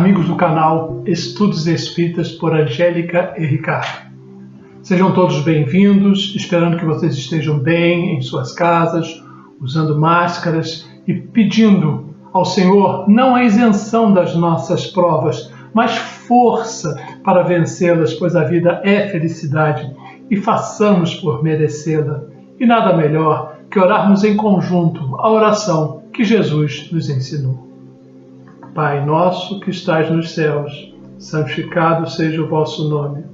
amigos do canal Estudos Espíritas por Angélica e Ricardo. Sejam todos bem-vindos, esperando que vocês estejam bem em suas casas, usando máscaras e pedindo ao Senhor não a isenção das nossas provas, mas força para vencê-las, pois a vida é felicidade e façamos por merecê-la. E nada melhor que orarmos em conjunto a oração que Jesus nos ensinou. Pai nosso que estais nos céus, santificado seja o vosso nome.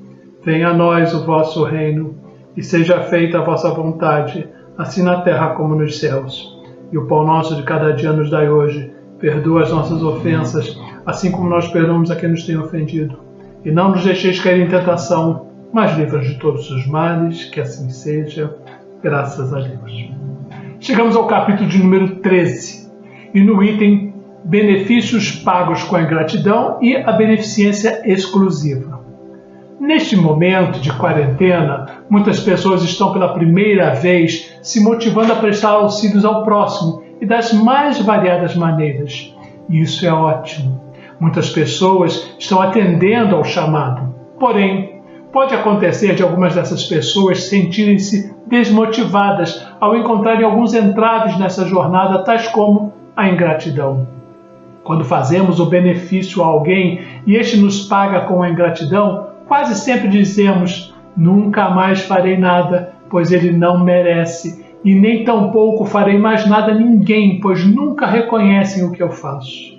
Venha a nós o vosso reino, e seja feita a vossa vontade, assim na terra como nos céus. E o pão nosso de cada dia nos dai hoje. Perdoa as nossas ofensas, assim como nós perdoamos a quem nos tem ofendido. E não nos deixeis cair em tentação, mas livra-nos de todos os males, que assim seja, graças a Deus. Chegamos ao capítulo de número 13, e no item benefícios pagos com a ingratidão e a beneficência exclusiva. Neste momento de quarentena, muitas pessoas estão pela primeira vez se motivando a prestar auxílios ao próximo e das mais variadas maneiras. E isso é ótimo. Muitas pessoas estão atendendo ao chamado. Porém, pode acontecer de algumas dessas pessoas sentirem-se desmotivadas ao encontrarem alguns entraves nessa jornada, tais como a ingratidão. Quando fazemos o benefício a alguém e este nos paga com a ingratidão, quase sempre dizemos: nunca mais farei nada, pois ele não merece, e nem tampouco farei mais nada a ninguém, pois nunca reconhecem o que eu faço.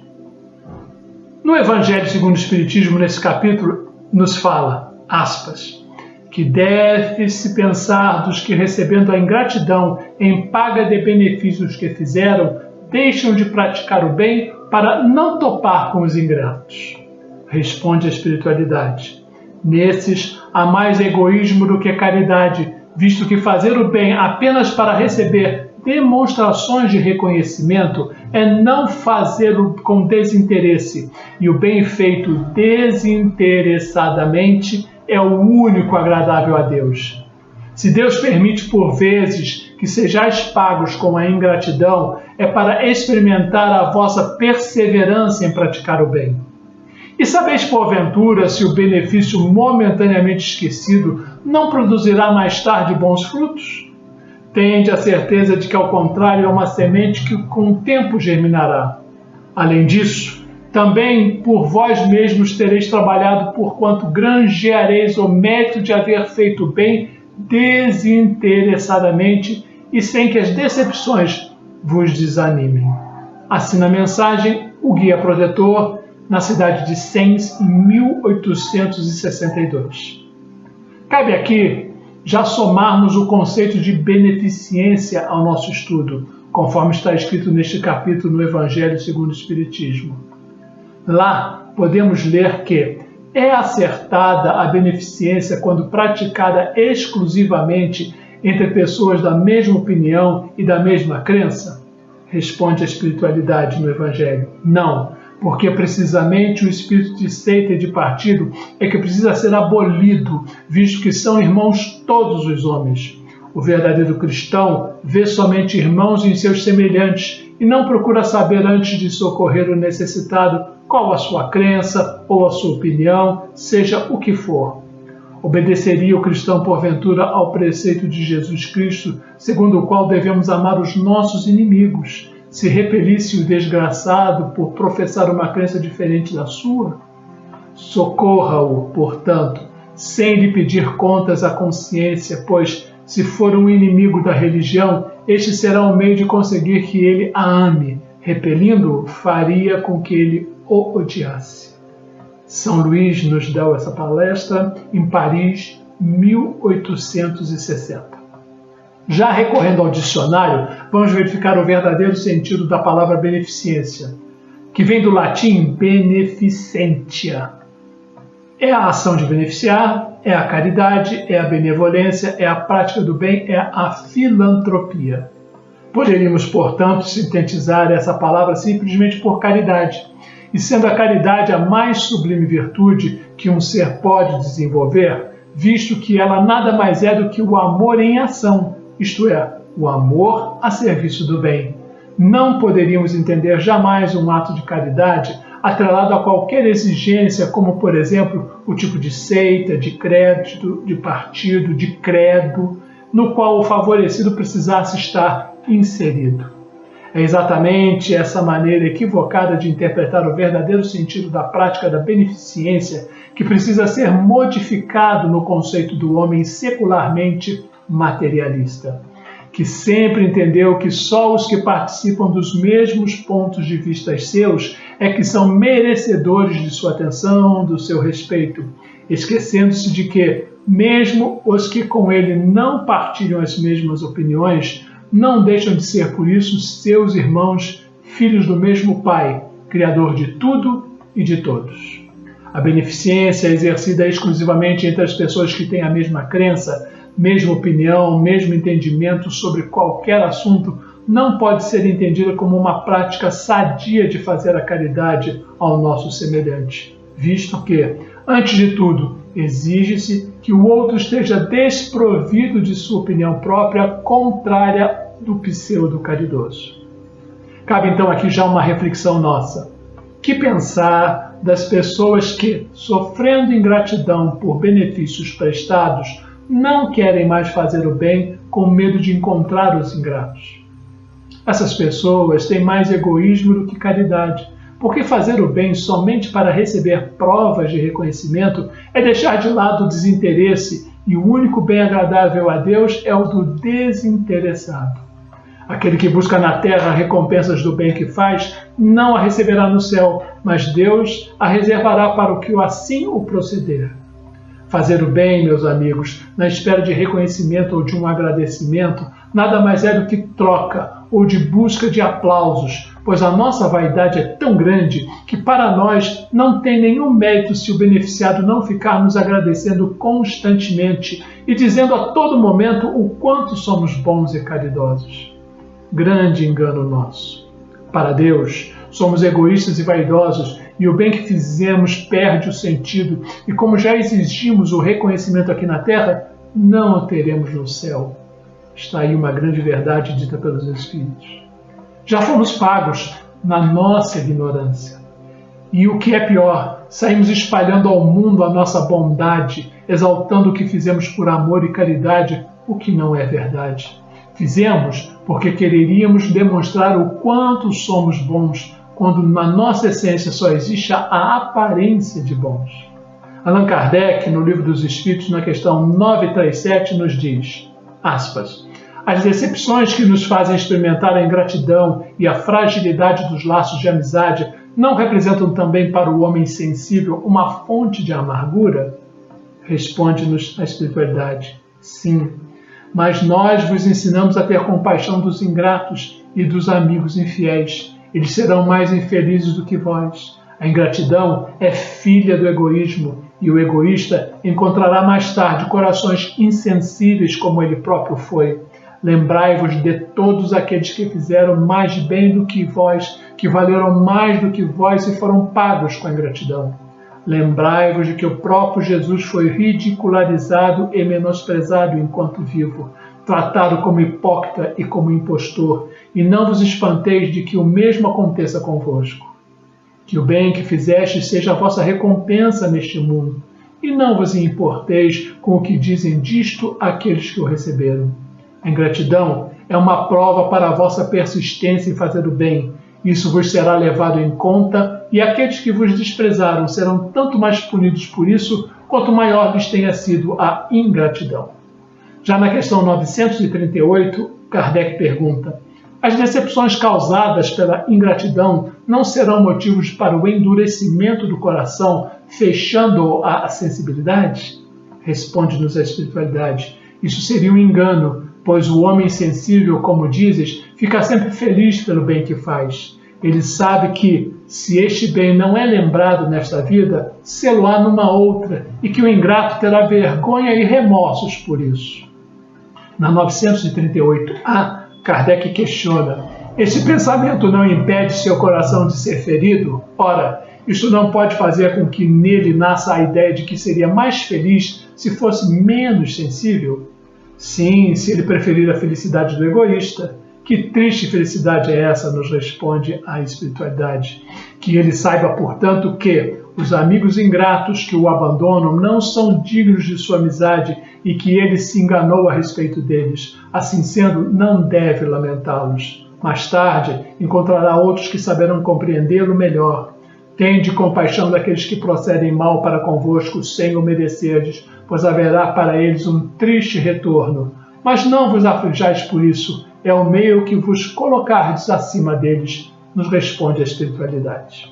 No Evangelho segundo o Espiritismo, nesse capítulo, nos fala, aspas, que deve-se pensar dos que, recebendo a ingratidão em paga de benefícios que fizeram, deixam de praticar o bem para não topar com os ingratos. Responde a espiritualidade. Nesses há mais egoísmo do que caridade, visto que fazer o bem apenas para receber demonstrações de reconhecimento é não fazê-lo com desinteresse, e o bem feito desinteressadamente é o único agradável a Deus. Se Deus permite por vezes que sejais pagos com a ingratidão, é para experimentar a vossa perseverança em praticar o bem. E sabeis porventura se o benefício momentaneamente esquecido não produzirá mais tarde bons frutos? Tende a certeza de que, ao contrário, é uma semente que com o tempo germinará. Além disso, também por vós mesmos tereis trabalhado, porquanto granjeareis o mérito de haver feito bem desinteressadamente e sem que as decepções vos desanimem. Assina a mensagem o Guia Protetor, na cidade de Sens, em 1862. Cabe aqui já somarmos o conceito de beneficência ao nosso estudo, conforme está escrito neste capítulo no Evangelho segundo o Espiritismo. Lá podemos ler que é acertada a beneficência quando praticada exclusivamente entre pessoas da mesma opinião e da mesma crença? Responde a espiritualidade no Evangelho. Não, porque precisamente o espírito de seita e de partido é que precisa ser abolido, visto que são irmãos todos os homens. O verdadeiro cristão vê somente irmãos em seus semelhantes e não procura saber antes de socorrer o necessitado qual a sua crença ou a sua opinião, seja o que for. Obedeceria o cristão, porventura, ao preceito de Jesus Cristo, segundo o qual devemos amar os nossos inimigos, se repelisse o desgraçado por professar uma crença diferente da sua? Socorra-o, portanto, sem lhe pedir contas à consciência, pois, se for um inimigo da religião, este será o meio de conseguir que ele a ame. Repelindo-o, faria com que ele o odiasse. São Luís nos deu essa palestra em Paris, 1860. Já recorrendo ao dicionário, vamos verificar o verdadeiro sentido da palavra beneficência, que vem do latim beneficentia. É a ação de beneficiar, é a caridade, é a benevolência, é a prática do bem, é a filantropia. Poderíamos, portanto, sintetizar essa palavra simplesmente por caridade, e sendo a caridade a mais sublime virtude que um ser pode desenvolver, visto que ela nada mais é do que o amor em ação, isto é, o amor a serviço do bem. Não poderíamos entender jamais um ato de caridade atrelado a qualquer exigência, como, por exemplo, o tipo de seita, de crédito, de partido, de credo, no qual o favorecido precisasse estar inserido. É exatamente essa maneira equivocada de interpretar o verdadeiro sentido da prática da beneficência que precisa ser modificado no conceito do homem secularmente materialista, que sempre entendeu que só os que participam dos mesmos pontos de vista seus é que são merecedores de sua atenção, do seu respeito, esquecendo-se de que, mesmo os que com ele não partilham as mesmas opiniões, não deixam de ser, por isso, seus irmãos, filhos do mesmo Pai, Criador de tudo e de todos. A beneficência é exercida exclusivamente entre as pessoas que têm a mesma crença, mesma opinião, mesmo entendimento sobre qualquer assunto, não pode ser entendida como uma prática sadia de fazer a caridade ao nosso semelhante, visto que, antes de tudo, exige-se que o outro esteja desprovido de sua opinião própria, contrária do pseudo-caridoso. Cabe então aqui já uma reflexão nossa. Que pensar das pessoas que, sofrendo ingratidão por benefícios prestados, não querem mais fazer o bem com medo de encontrar os ingratos? Essas pessoas têm mais egoísmo do que caridade, porque fazer o bem somente para receber provas de reconhecimento é deixar de lado o desinteresse, e o único bem agradável a Deus é o do desinteressado. Aquele que busca na terra recompensas do bem que faz, não a receberá no céu, mas Deus a reservará para o que assim o proceder. Fazer o bem, meus amigos, na espera de reconhecimento ou de um agradecimento, nada mais é do que troca ou de busca de aplausos, pois a nossa vaidade é tão grande que para nós não tem nenhum mérito se o beneficiado não ficar nos agradecendo constantemente e dizendo a todo momento o quanto somos bons e caridosos. Grande engano nosso. Para Deus, somos egoístas e vaidosos, e o bem que fizemos perde o sentido, e como já exigimos o reconhecimento aqui na terra, não o teremos no céu. Está aí uma grande verdade dita pelos Espíritos. Já fomos pagos na nossa ignorância. E o que é pior, saímos espalhando ao mundo a nossa bondade, exaltando o que fizemos por amor e caridade, o que não é verdade. Fizemos porque quereríamos demonstrar o quanto somos bons, quando na nossa essência só existe a aparência de bons. Allan Kardec, no Livro dos Espíritos, na questão 937, nos diz, aspas, as decepções que nos fazem experimentar a ingratidão e a fragilidade dos laços de amizade não representam também para o homem sensível uma fonte de amargura? Responde-nos a espiritualidade, sim. Mas nós vos ensinamos a ter compaixão dos ingratos e dos amigos infiéis. Eles serão mais infelizes do que vós. A ingratidão é filha do egoísmo, e o egoísta encontrará mais tarde corações insensíveis como ele próprio foi. Lembrai-vos de todos aqueles que fizeram mais bem do que vós, que valeram mais do que vós e foram pagos com a ingratidão. Lembrai-vos de que o próprio Jesus foi ridicularizado e menosprezado enquanto vivo, tratado como hipócrita e como impostor, e não vos espanteis de que o mesmo aconteça convosco. Que o bem que fizestes seja a vossa recompensa neste mundo, e não vos importeis com o que dizem disto aqueles que o receberam. A ingratidão é uma prova para a vossa persistência em fazer o bem. Isso vos será levado em conta, e aqueles que vos desprezaram serão tanto mais punidos por isso, quanto maior lhes tenha sido a ingratidão. Já na questão 938, Kardec pergunta, as decepções causadas pela ingratidão não serão motivos para o endurecimento do coração, fechando-o à sensibilidade? Responde-nos a espiritualidade, isso seria um engano, pois o homem sensível, como dizes, fica sempre feliz pelo bem que faz. Ele sabe que, se este bem não é lembrado nesta vida, sê-lo-á numa outra, e que o ingrato terá vergonha e remorsos por isso. Na 938a, Kardec questiona, esse pensamento não impede seu coração de ser ferido? Ora, isto não pode fazer com que nele nasça a ideia de que seria mais feliz se fosse menos sensível? Sim, se ele preferir a felicidade do egoísta. Que triste felicidade é essa, nos responde a espiritualidade. Que ele saiba, portanto, que os amigos ingratos que o abandonam não são dignos de sua amizade e que ele se enganou a respeito deles. Assim sendo, não deve lamentá-los. Mais tarde, encontrará outros que saberão compreendê-lo melhor. Tende compaixão daqueles que procedem mal para convosco sem o merecerdes, pois haverá para eles um triste retorno. Mas não vos aflijais por isso, é o meio que vos colocardes acima deles, nos responde a espiritualidade.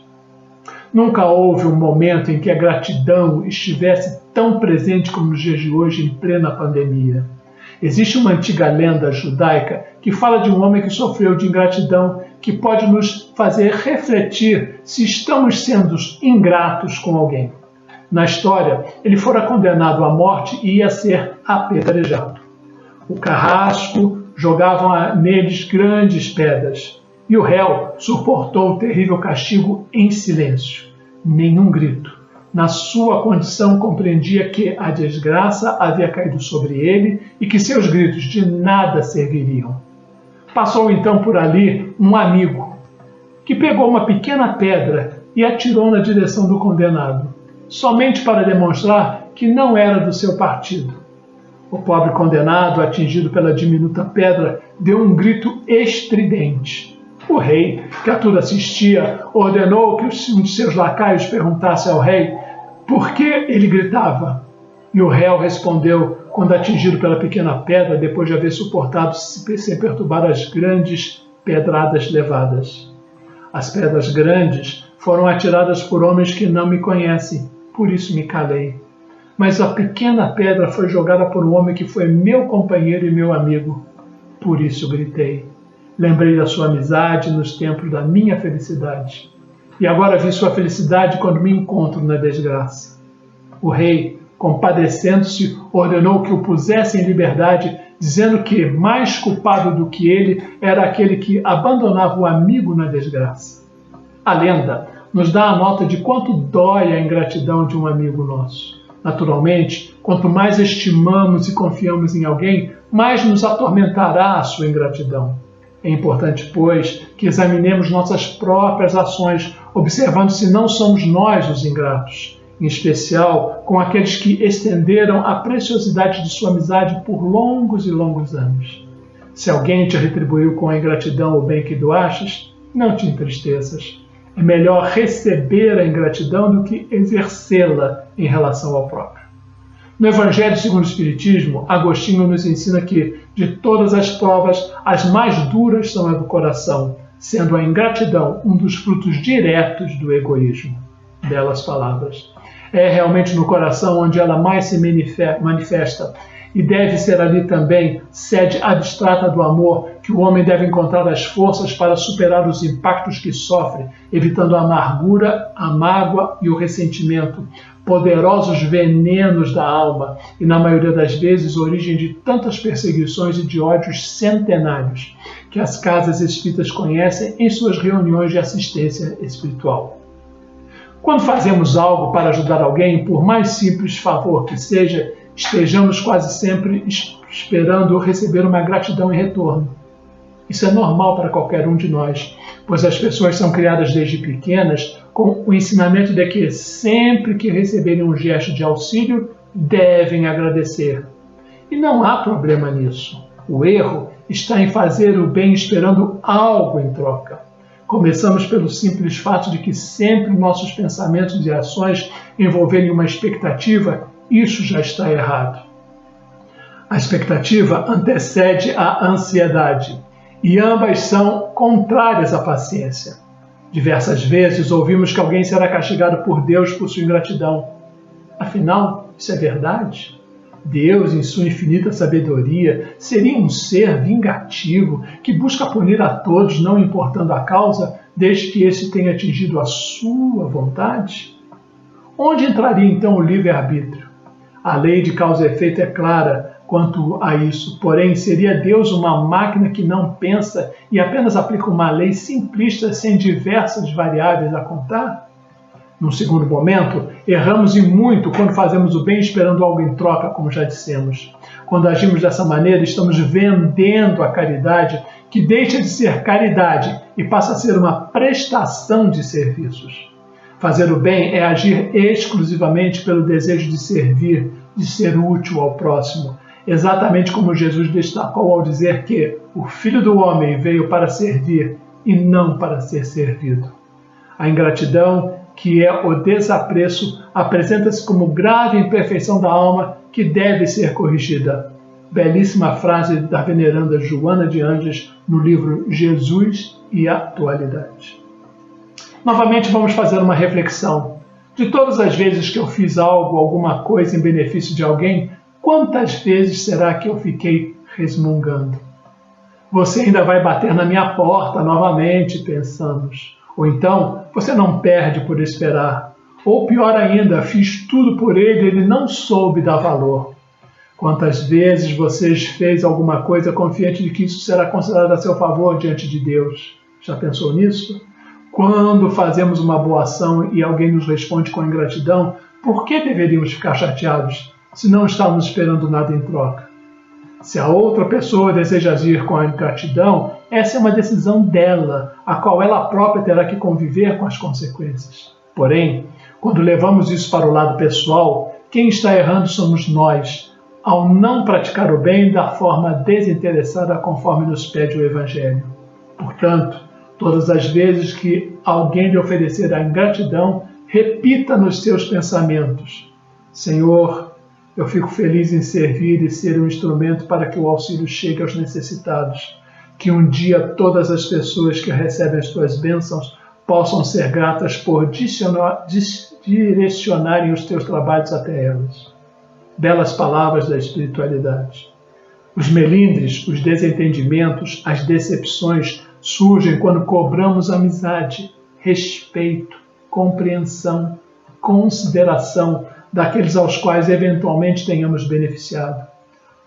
Nunca houve um momento em que a gratidão estivesse tão presente como nos dias de hoje, em plena pandemia. Existe uma antiga lenda judaica que fala de um homem que sofreu de ingratidão, que pode nos fazer refletir se estamos sendo ingratos com alguém. Na história, ele fora condenado à morte e ia ser apedrejado. O carrasco jogava neles grandes pedras, e o réu suportou o terrível castigo em silêncio, nenhum grito. Na sua condição compreendia que a desgraça havia caído sobre ele e que seus gritos de nada serviriam. Passou então por ali um amigo, que pegou uma pequena pedra e atirou na direção do condenado, somente para demonstrar que não era do seu partido. O pobre condenado, atingido pela diminuta pedra, deu um grito estridente. O rei, que a tudo assistia, ordenou que um de seus lacaios perguntasse ao rei por que ele gritava. E o réu respondeu, quando atingido pela pequena pedra, depois de haver suportado sem perturbar as grandes pedradas levadas. As pedras grandes foram atiradas por homens que não me conhecem, por isso me calei. Mas a pequena pedra foi jogada por um homem que foi meu companheiro e meu amigo, por isso gritei. Lembrei da sua amizade nos tempos da minha felicidade. E agora vi sua felicidade quando me encontro na desgraça. O rei, compadecendo-se, ordenou que o pusessem em liberdade, dizendo que mais culpado do que ele era aquele que abandonava o amigo na desgraça. A lenda nos dá a nota de quanto dói a ingratidão de um amigo nosso. Naturalmente, quanto mais estimamos e confiamos em alguém, mais nos atormentará a sua ingratidão. É importante, pois, que examinemos nossas próprias ações, observando se não somos nós os ingratos, em especial com aqueles que estenderam a preciosidade de sua amizade por longos e longos anos. Se alguém te retribuiu com a ingratidão o bem que doastes, não te entristeças. É melhor receber a ingratidão do que exercê-la em relação ao próprio. No Evangelho segundo o Espiritismo, Agostinho nos ensina que, de todas as provas, as mais duras são a do coração, sendo a ingratidão um dos frutos diretos do egoísmo. Belas palavras. É realmente no coração onde ela mais se manifesta, e deve ser ali também sede abstrata do amor que o homem deve encontrar as forças para superar os impactos que sofre, evitando a amargura, a mágoa e o ressentimento, poderosos venenos da alma e, na maioria das vezes, origem de tantas perseguições e de ódios centenários que as casas espíritas conhecem em suas reuniões de assistência espiritual. Quando fazemos algo para ajudar alguém, por mais simples favor que seja, estejamos quase sempre esperando receber uma gratidão em retorno. Isso é normal para qualquer um de nós, pois as pessoas são criadas desde pequenas com o ensinamento de que sempre que receberem um gesto de auxílio, devem agradecer. E não há problema nisso. O erro está em fazer o bem esperando algo em troca. Começamos pelo simples fato de que sempre nossos pensamentos e ações envolverem uma expectativa, isso já está errado. A expectativa antecede a ansiedade, e ambas são contrárias à paciência. Diversas vezes ouvimos que alguém será castigado por Deus por sua ingratidão. Afinal, isso é verdade? Deus, em sua infinita sabedoria, seria um ser vingativo que busca punir a todos, não importando a causa, desde que esse tenha atingido a sua vontade? Onde entraria então o livre-arbítrio? A lei de causa e efeito é clara quanto a isso, porém seria Deus uma máquina que não pensa e apenas aplica uma lei simplista sem diversas variáveis a contar? Num segundo momento, erramos e muito quando fazemos o bem esperando algo em troca, como já dissemos. Quando agimos dessa maneira, estamos vendendo a caridade que deixa de ser caridade e passa a ser uma prestação de serviços. Fazer o bem é agir exclusivamente pelo desejo de servir, de ser útil ao próximo, exatamente como Jesus destacou ao dizer que o Filho do Homem veio para servir e não para ser servido. A ingratidão, que é o desapreço, apresenta-se como grave imperfeição da alma que deve ser corrigida. Belíssima frase da veneranda Joana de Anjos no livro Jesus e a Atualidade. Novamente vamos fazer uma reflexão. De todas as vezes que eu fiz algo, alguma coisa em benefício de alguém, quantas vezes será que eu fiquei resmungando? Você ainda vai bater na minha porta novamente, pensamos. Ou então, você não perde por esperar. Ou pior ainda, fiz tudo por ele e ele não soube dar valor. Quantas vezes você fez alguma coisa confiante de que isso será considerado a seu favor diante de Deus? Já pensou nisso? Quando fazemos uma boa ação e alguém nos responde com ingratidão, por que deveríamos ficar chateados se não estamos esperando nada em troca? Se a outra pessoa deseja agir com a ingratidão, essa é uma decisão dela, a qual ela própria terá que conviver com as consequências. Porém, quando levamos isso para o lado pessoal, quem está errando somos nós, ao não praticar o bem da forma desinteressada conforme nos pede o Evangelho. Portanto, todas as vezes que alguém lhe oferecer a ingratidão, repita nos seus pensamentos: Senhor, eu fico feliz em servir e ser um instrumento para que o auxílio chegue aos necessitados. Que um dia todas as pessoas que recebem as tuas bênçãos possam ser gratas por direcionarem os teus trabalhos até elas. Belas palavras da espiritualidade. Os melindres, os desentendimentos, as decepções surgem quando cobramos amizade, respeito, compreensão, consideração daqueles aos quais eventualmente tenhamos beneficiado.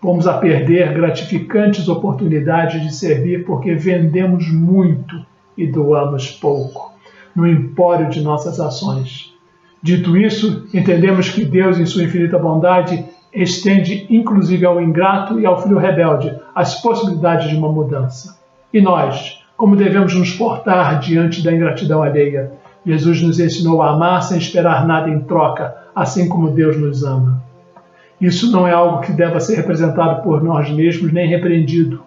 Vamos a perder gratificantes oportunidades de servir porque vendemos muito e doamos pouco, no empório de nossas ações. Dito isso, entendemos que Deus, em sua infinita bondade, estende inclusive ao ingrato e ao filho rebelde as possibilidades de uma mudança. E nós, como devemos nos portar diante da ingratidão alheia? Jesus nos ensinou a amar sem esperar nada em troca, assim como Deus nos ama. Isso não é algo que deva ser representado por nós mesmos nem repreendido,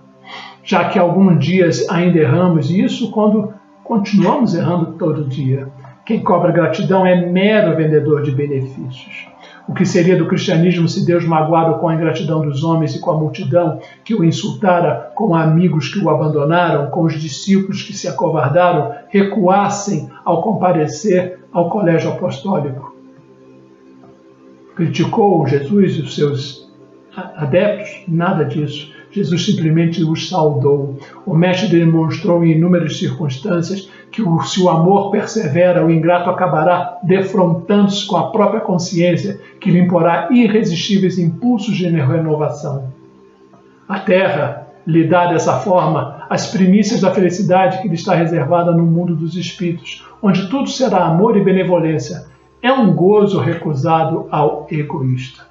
já que alguns dias ainda erramos, e isso quando continuamos errando todo dia. Quem cobra gratidão é mero vendedor de benefícios. O que seria do cristianismo se Deus, magoado com a ingratidão dos homens e com a multidão que o insultara, com amigos que o abandonaram, com os discípulos que se acovardaram, recuassem ao comparecer ao colégio apostólico? Criticou Jesus e os seus adeptos? Nada disso. Jesus simplesmente os saudou. O Mestre demonstrou em inúmeras circunstâncias que se o amor persevera, o ingrato acabará defrontando-se com a própria consciência, que lhe imporá irresistíveis impulsos de renovação. A terra lhe dá dessa forma as primícias da felicidade que lhe está reservada no mundo dos espíritos, onde tudo será amor e benevolência. É um gozo recusado ao egoísta.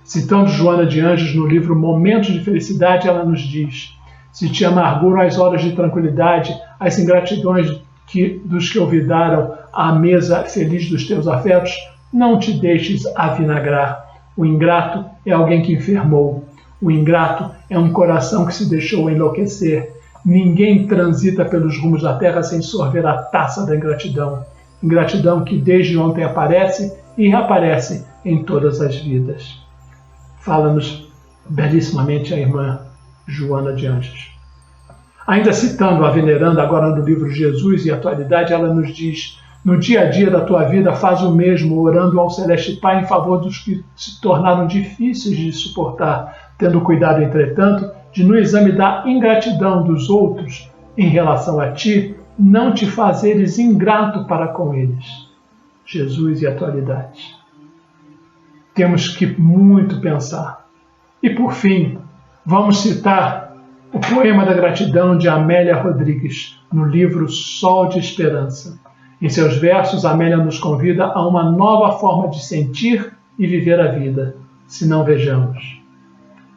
Citando Joana de Anjos no livro Momentos de Felicidade, ela nos diz: se te amarguram as horas de tranquilidade, as ingratidões dos que olvidaram a mesa feliz dos teus afetos, não te deixes avinagrar. O ingrato é alguém que enfermou. O ingrato é um coração que se deixou enlouquecer. Ninguém transita pelos rumos da terra sem sorver a taça da ingratidão. Ingratidão que desde ontem aparece e reaparece em todas as vidas. Fala-nos belíssimamente a irmã Joana de Anjos. Ainda citando a veneranda agora no livro Jesus e Atualidade, ela nos diz: no dia a dia da tua vida faz o mesmo, orando ao Celeste Pai em favor dos que se tornaram difíceis de suportar, tendo cuidado, entretanto, de no exame da ingratidão dos outros em relação a ti, não te fazeres ingrato para com eles. Jesus e Atualidade. Temos que muito pensar. E por fim, vamos citar o poema da gratidão de Amélia Rodrigues, no livro Sol de Esperança. Em seus versos, Amélia nos convida a uma nova forma de sentir e viver a vida, se não vejamos.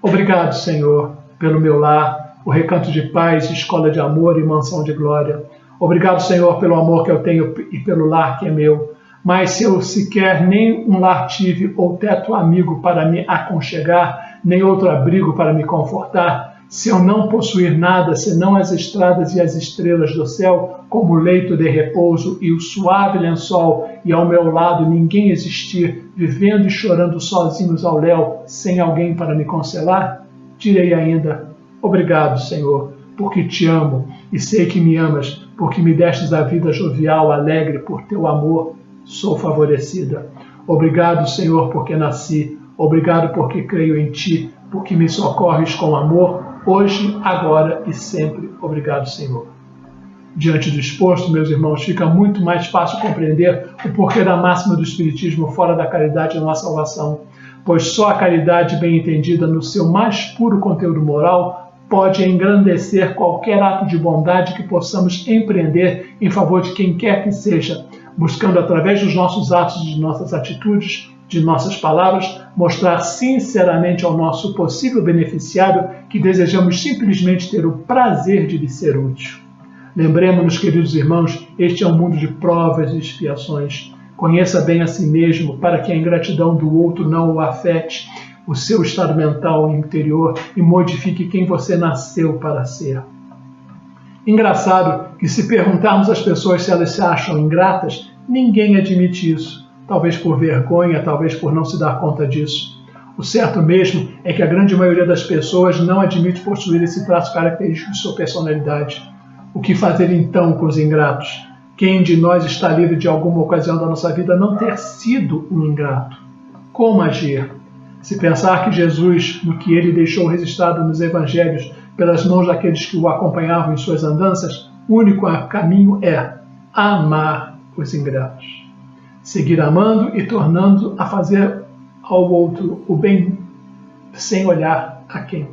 Obrigado, Senhor, pelo meu lar, o Recanto de Paz, escola de amor e mansão de glória. Obrigado, Senhor, pelo amor que eu tenho e pelo lar que é meu. Mas se eu sequer nem um lar tive ou teto amigo para me aconchegar, nem outro abrigo para me confortar, se eu não possuir nada senão as estradas e as estrelas do céu, como leito de repouso e o suave lençol, e ao meu lado ninguém existir, vivendo e chorando sozinhos ao léu, sem alguém para me consolar, direi ainda, obrigado, Senhor, porque te amo e sei que me amas, porque me destes a vida jovial, alegre, por teu amor, sou favorecida. Obrigado, Senhor, porque nasci. Obrigado porque creio em ti, porque me socorres com amor, hoje, agora e sempre. Obrigado, Senhor. Diante do exposto, meus irmãos, fica muito mais fácil compreender o porquê da máxima do Espiritismo fora da caridade não há salvação, pois só a caridade bem entendida no seu mais puro conteúdo moral pode engrandecer qualquer ato de bondade que possamos empreender em favor de quem quer que seja, buscando através dos nossos atos, de nossas atitudes, de nossas palavras, mostrar sinceramente ao nosso possível beneficiário que desejamos simplesmente ter o prazer de lhe ser útil. Lembremos-nos, queridos irmãos, este é um mundo de provas e expiações. Conheça bem a si mesmo, para que a ingratidão do outro não o afete, o seu estado mental interior, e modifique quem você nasceu para ser. Engraçado que, se perguntarmos às pessoas se elas se acham ingratas, ninguém admite isso. Talvez por vergonha, talvez por não se dar conta disso. O certo mesmo é que a grande maioria das pessoas não admite possuir esse traço característico de sua personalidade. O que fazer então com os ingratos? Quem de nós está livre de alguma ocasião da nossa vida não ter sido um ingrato? Como agir? Se pensar que Jesus, no que ele deixou registrado nos evangelhos, pelas mãos daqueles que o acompanhavam em suas andanças, o único caminho é amar os ingratos. Seguir amando e tornando a fazer ao outro o bem sem olhar a quem.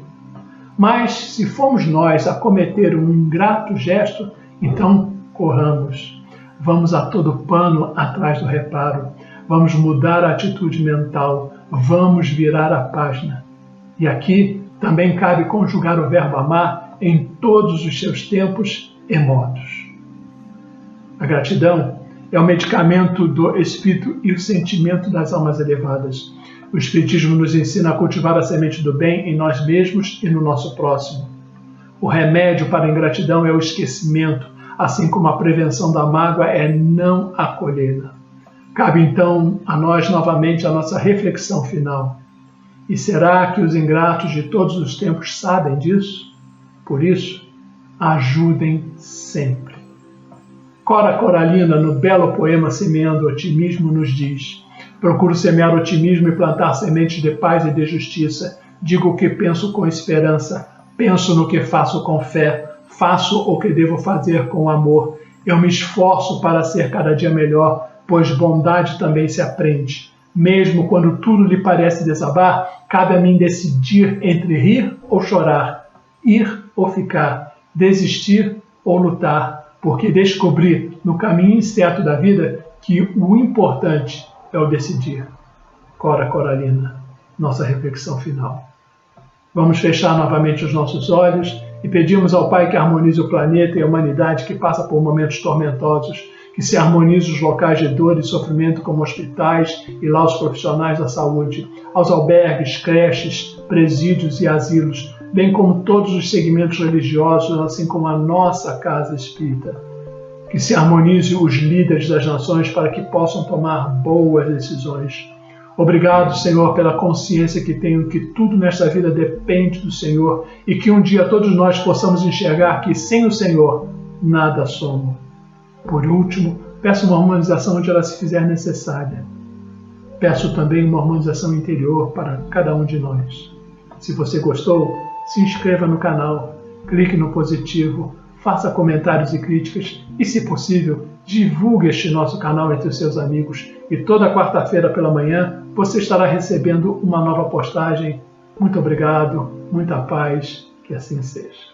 Mas se formos nós a cometer um ingrato gesto, então corramos. Vamos a todo pano atrás do reparo. Vamos mudar a atitude mental. Vamos virar a página. E aqui também cabe conjugar o verbo amar em todos os seus tempos e modos. A gratidão é o medicamento do espírito e o sentimento das almas elevadas. O Espiritismo nos ensina a cultivar a semente do bem em nós mesmos e no nosso próximo. O remédio para a ingratidão é o esquecimento, assim como a prevenção da mágoa é não acolhê-la. Cabe então a nós novamente a nossa reflexão final. E será que os ingratos de todos os tempos sabem disso? Por isso, ajudem sempre. Cora Coralina, no belo poema Semeando Otimismo, nos diz: procuro semear otimismo e plantar sementes de paz e de justiça. Digo o que penso com esperança, penso no que faço com fé, faço o que devo fazer com amor. Eu me esforço para ser cada dia melhor, pois bondade também se aprende. Mesmo quando tudo lhe parece desabar, cabe a mim decidir entre rir ou chorar, ir ou ficar, desistir ou lutar, porque descobri no caminho incerto da vida que o importante é o decidir. Cora Coralina, nossa reflexão final. Vamos fechar novamente os nossos olhos e pedimos ao Pai que harmonize o planeta e a humanidade que passa por momentos tormentosos, que se harmonize os locais de dor e sofrimento como hospitais e lá os profissionais da saúde, aos albergues, creches, presídios e asilos, bem como todos os segmentos religiosos, assim como a nossa casa espírita. Que se harmonize os líderes das nações para que possam tomar boas decisões. Obrigado, Senhor, pela consciência que tenho que tudo nesta vida depende do Senhor e que um dia todos nós possamos enxergar que sem o Senhor nada somos. Por último, peço uma harmonização onde ela se fizer necessária. Peço também uma harmonização interior para cada um de nós. Se você gostou, se inscreva no canal, clique no positivo, faça comentários e críticas e, se possível, divulgue este nosso canal entre os seus amigos. E toda quarta-feira pela manhã você estará recebendo uma nova postagem. Muito obrigado, muita paz, que assim seja.